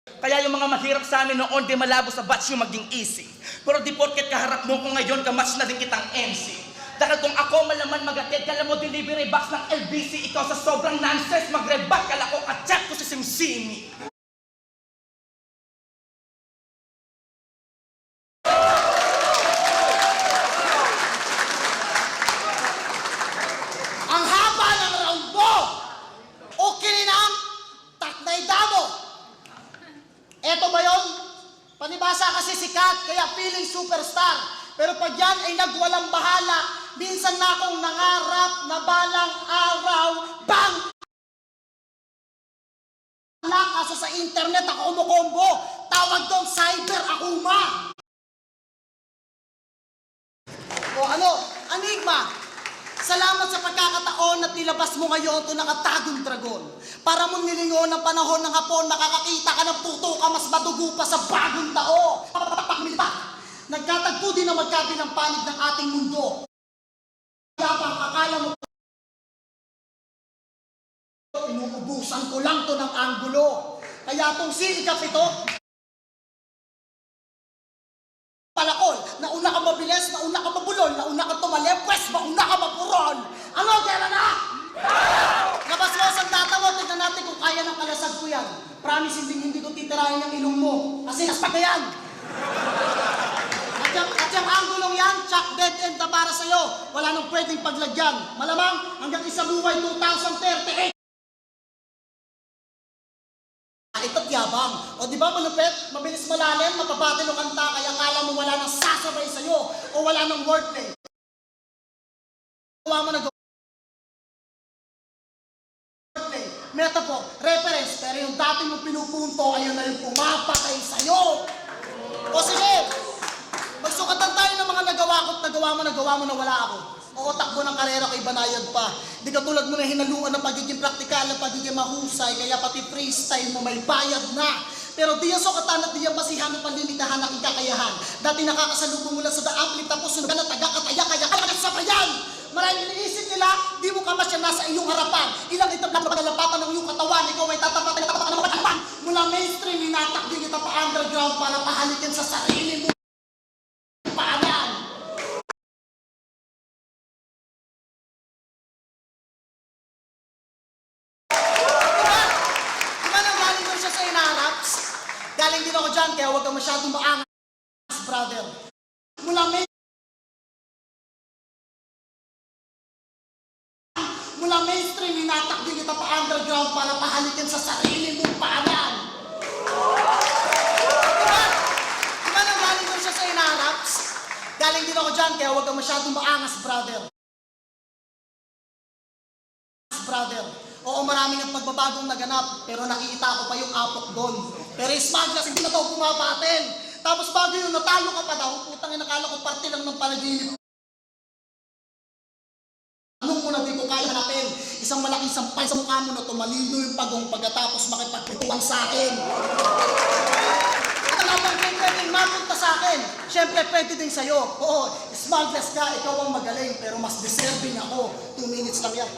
Kaya yung mga mahirap sa amin noon, di malabo sa batch yung maging easy. Pero di porket kaharap mo ko ngayon, kamatch na din kitang MC. Dahil kung ako malaman magatid, kala mo delivery box ng LBC, ikaw sa sobrang nonsense, mag-reback, kala ko katsak ko si Simsimi. Ang haba ng round mo! Okay na ang taknay damo! Eto ba yun? Panibasa kasi sikat, kaya feeling superstar. Pero pag yan ay nagwalang bahala, minsan na akong nangarap na balang araw, bang! Kaso sa internet ako kumukombo, tawag doon cyber akuma. O ano, Enigma, salamat sa pagkakataon na nilabas mo ngayon ito nakatagong dragon. Para mo nilingon ng panahon ng hapon, makakakita ka ng puto ka mas madugo pa sa bagong tao. Nagkatagpo din na magkabilang panig ng ating mundo. Yabang akala mo, inuubusan ko lang to ng anggulo. Kaya itong siikap ito, palakol, nauna ka mabilis, nauna ka mabulol, nauna ka tumalip, pwes, mauna ka mapurol. Ano, kaya na? Nabaswas ang tatawa, tignan natin kung kaya ng kalasag ko yan. Promise, hindi ko titirahin ang ilong mo. Kasi naspak na yan. At yung anggulong yan, chuck dead end na para sa'yo. Wala nang pwedeng paglagyan. Malamang hanggang isa buhay 2038. Ito't yabang. O di ba malupit? Mabilis malalim, mapabatil o kanta, kaya akala mo wala nang sasabay sa'yo o wala nang wordplay. Gawa mo na wordplay, metaphor, reference, pero yung dati mo pinupunto, ayun na yung pumapatay sa'yo. O sige, magsukatan tayo ng mga nagawa ko at nagawa mo na wala ako. Oo, takbo ng karera kay banayad pa. Di ka tulad mo na hinaluan ng pagiging praktikal, ng pagiging mahusay, kaya pati freestyle mo may bayad na. Pero di yan sukatan at di yan basihan ng panlimitahan ng kakayahan. Dati nakakasalubong mo lang sa daaplit tapos sunod ka na taga-kataya, kaya ka nagsabayan. Maraming iniisip nila, di mo kamas yan nasa iyong harapan. Ilang itablang na pagalapatan ng iyong katawan, ikaw ay tatapatan ng mga katawan. Mula mainstream, hinatakdi kita pa underground para pahalikin sa sarili mo. Paanan! Galing din ako dyan, kaya huwag kang masyadong maangas, brother. Mula mainstream, hinatakdi kita pa underground para pahalikin sa sarili mong paanan. Diba nang galing ko siya sa inaraps? Galing din ako dyan, kaya huwag kang masyadong maangas, brother. Oo, maraming ang pagbabagong naganap, pero nakikita ko pa yung apok doon. Pero smugglers, hindi na daw pumapatin. Tapos bago yung natalo ka pa daw, putang ina, nakala ko parte lang ng panaginip. Anong mo na di ko kaya hanapin? Isang malaking sampay sa mukha mo na tumalino yung pagong pagkatapos makipagpituan sa akin. At ang habang pwedeng mapunta sa akin, syempre pwede din sa'yo. Oo, smugglers ka, ikaw ang magaling, pero mas deserving ako. 2 minutes lang yan.